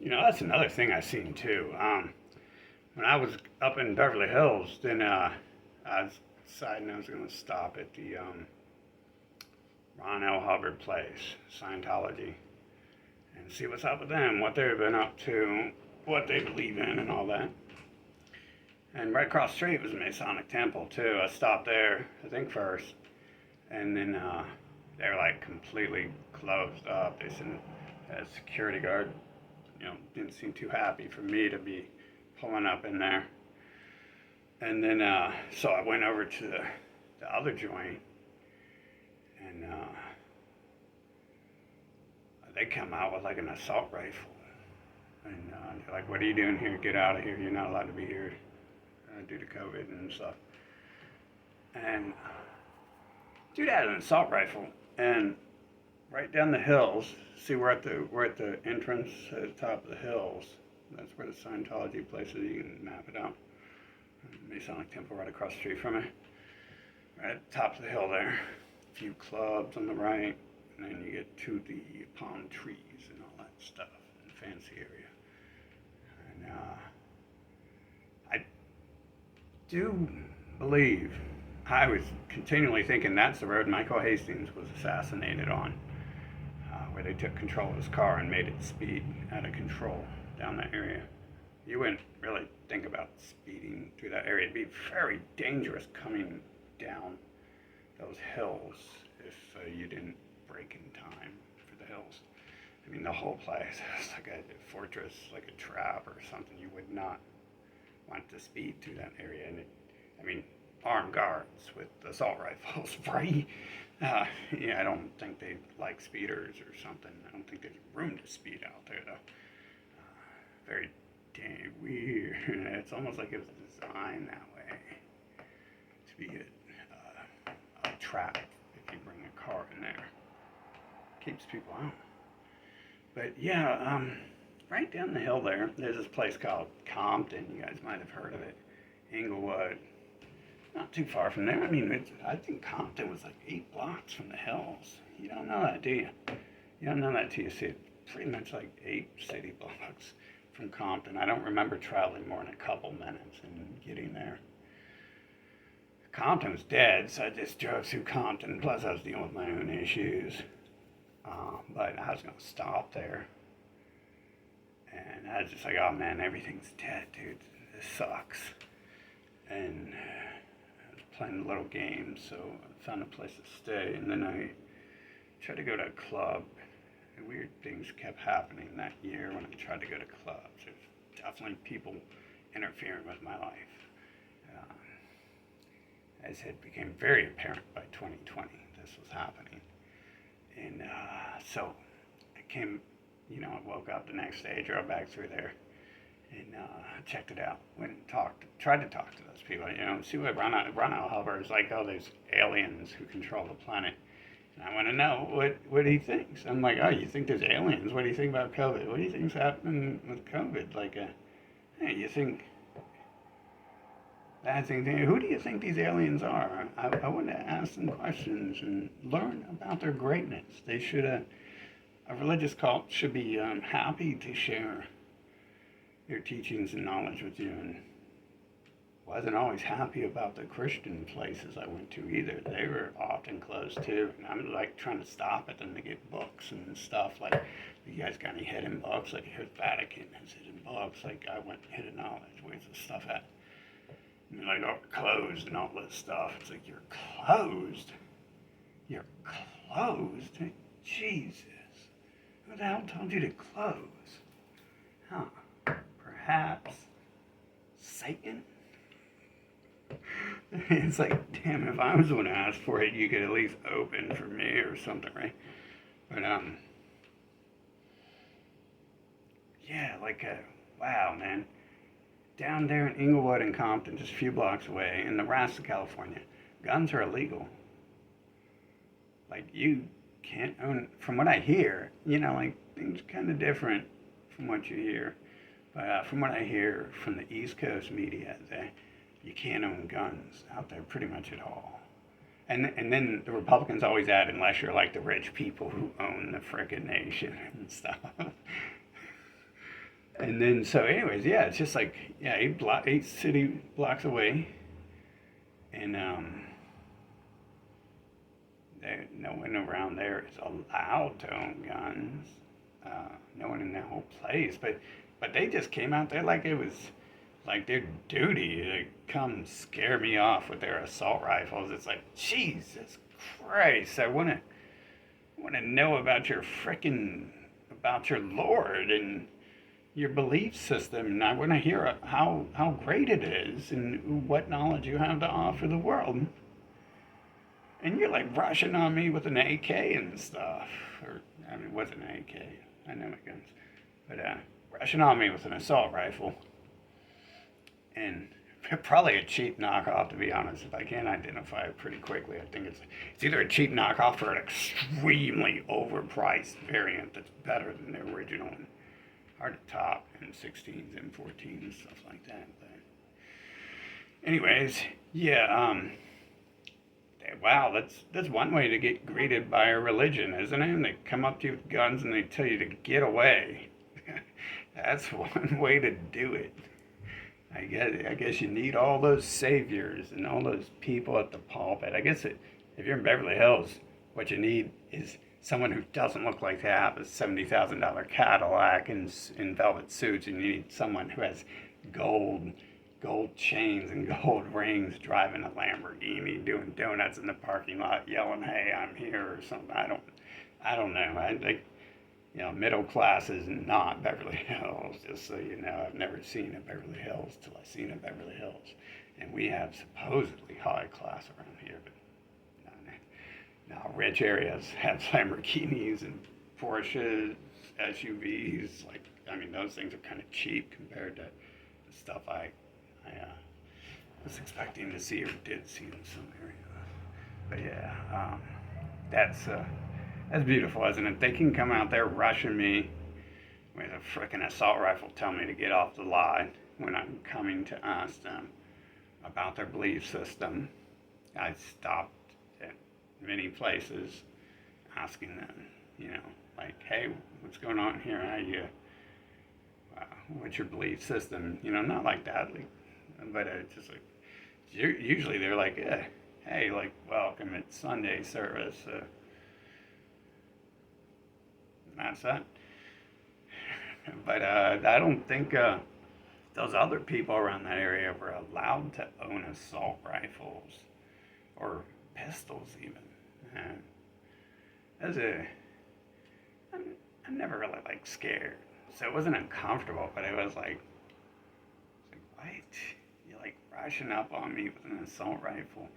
That's another thing I seen too. When I was up in Beverly Hills, then I was deciding I was going to stop at the Ron L. Hubbard place, Scientology, and see what's up with them, what they've been up to, what they believe in, and all that. And right across the street was a Masonic temple too. I stopped there, I think first, and then they were like completely closed up. They sent a security guard, didn't seem too happy for me to be pulling up in there. And then so I went over to the other joint, and they come out with like an assault rifle. And they're like, "What are you doing here? Get out of here. You're not allowed to be here due to COVID and stuff." And dude had an assault rifle, and right down the hills. See, we're at the entrance at the top of the hills. That's where the Scientology place is. You can map it out. Masonic temple right across the street from it. Right at the top of the hill there. A few clubs on the right, and then you get to the palm trees and all that stuff. And fancy area. And I do believe, I was continually thinking that's the road Michael Hastings was assassinated on, where they took control of his car and made it speed out of control down that area. You wouldn't really think about speeding through that area. It'd be very dangerous coming down those hills if you didn't brake in time for the hills. I mean, the whole place is like a fortress, like a trap or something. You would not want to speed through that area. And armed guards with assault rifles, right? I don't think they like speeders or something. I don't think there's room to speed out there, though. Very damn weird. It's almost like it was designed that way to be a trap if you bring a car in there. Keeps people out. But yeah, right down the hill there's this place called Compton. You guys might have heard of it. Inglewood. Not too far from there. I think Compton was like 8 blocks from the hills. You don't know that, do you? You don't know that till you see it. Pretty much like 8 city blocks from Compton. I don't remember traveling more than a couple minutes and getting there. Compton was dead, so I just drove through Compton. Plus, I was dealing with my own issues. But I was going to stop there. And I was just like, oh man, everything's dead, dude. This sucks. And playing little games, so I found a place to stay, and then I tried to go to a club. And weird things kept happening that year when I tried to go to clubs. There's definitely people interfering with my life. As it became very apparent by 2020, this was happening. And so I came, I woke up the next day, drove back through there, and checked it out. Went and tried to talk to those people, see what Ron L. Hubbard is like. Oh, there's aliens who control the planet. And I want to know what he thinks. I'm like, oh, you think there's aliens? What do you think about COVID? What do you think's happening with COVID? Like, hey, you think that thing, who do you think these aliens are? I want to ask them questions and learn about their greatness. They should, a religious cult should be happy to share their teachings and knowledge with you, and wasn't always happy about the Christian places I went to either. They were often closed too, and I'm like trying to stop at them to get books and stuff. Like, you guys got any hidden books? Like, here's Vatican has hidden books. Like, I went hidden knowledge. Where's the stuff at? And they're like, oh, we're closed and all this stuff. It's like, you're closed? You're closed? Jesus. Who the hell told you to close? Huh. Perhaps Satan? It's like, damn, if I was the one to ask for it, you could at least open for me or something, right? But, yeah, wow, man. Down there in Inglewood and Compton, just a few blocks away, in Nebraska, California, guns are illegal. Like, you can't own, from what I hear, things kind of different from what you hear. But from what I hear from the East Coast media, you can't own guns out there pretty much at all. And then the Republicans always add, unless you're like the rich people who own the frickin' nation and stuff. And then, so anyways, yeah, it's just like, yeah, 8 city blocks away. And no one around there is allowed to own guns. No one in that whole place. But they just came out there like it was like their duty to come scare me off with their assault rifles. It's like, Jesus Christ, I want to know about about your Lord and your belief system, and I want to hear how great it is and what knowledge you have to offer the world. And you're like rushing on me with an AK and stuff, or I mean, it wasn't an AK. I know my guns, but rushing on me with an assault rifle, and probably a cheap knockoff, to be honest. If I can't identify it pretty quickly, I think it's either a cheap knockoff or an extremely overpriced variant that's better than the original one. Hard to top in 16s and 14s, stuff like that. But anyways, yeah, wow, that's one way to get greeted by a religion, isn't it? And they come up to you with guns and they tell you to get away. That's one way to do it. I guess you need all those saviors and all those people at the pulpit. I guess if you're in Beverly Hills, what you need is someone who doesn't look like they have a $70,000 Cadillac in velvet suits, and you need someone who has gold chains and gold rings, driving a Lamborghini, doing donuts in the parking lot, yelling, "Hey, I'm here," or something. I don't know. I think, middle class is not Beverly Hills. Just so you know, I've never seen a Beverly Hills till I've seen a Beverly Hills, and we have supposedly high class around here, but now rich areas have Lamborghinis and Porsches, SUVs. Like, I mean, those things are kind of cheap compared to the stuff I was expecting to see or did see in some areas. But yeah, that's beautiful, isn't it? They can come out there rushing me with a frickin' assault rifle, tell me to get off the lot when I'm coming to ask them about their belief system. I stopped at many places asking them, like, "Hey, what's going on here? How you? What's your belief system?" Not like that, but it's just like usually they're like, "Yeah, hey, like, welcome at Sunday service." That's that. But I don't think those other people around that area were allowed to own assault rifles or pistols even. And as I'm never really like scared, so it wasn't uncomfortable, but it was like what? You're like rushing up on me with an assault rifle,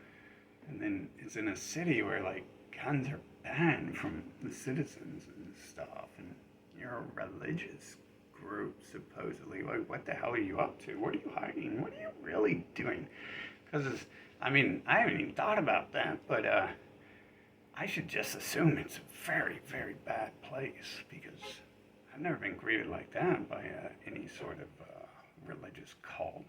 and then it's in a city where like guns are banned from the citizens and stuff, and you're a religious group supposedly. Like, what the hell are you up to? What are you hiding? What are you really doing? Because I mean, I haven't even thought about that, but I should just assume it's a very, very bad place, because I've never been greeted like that by any sort of religious cult.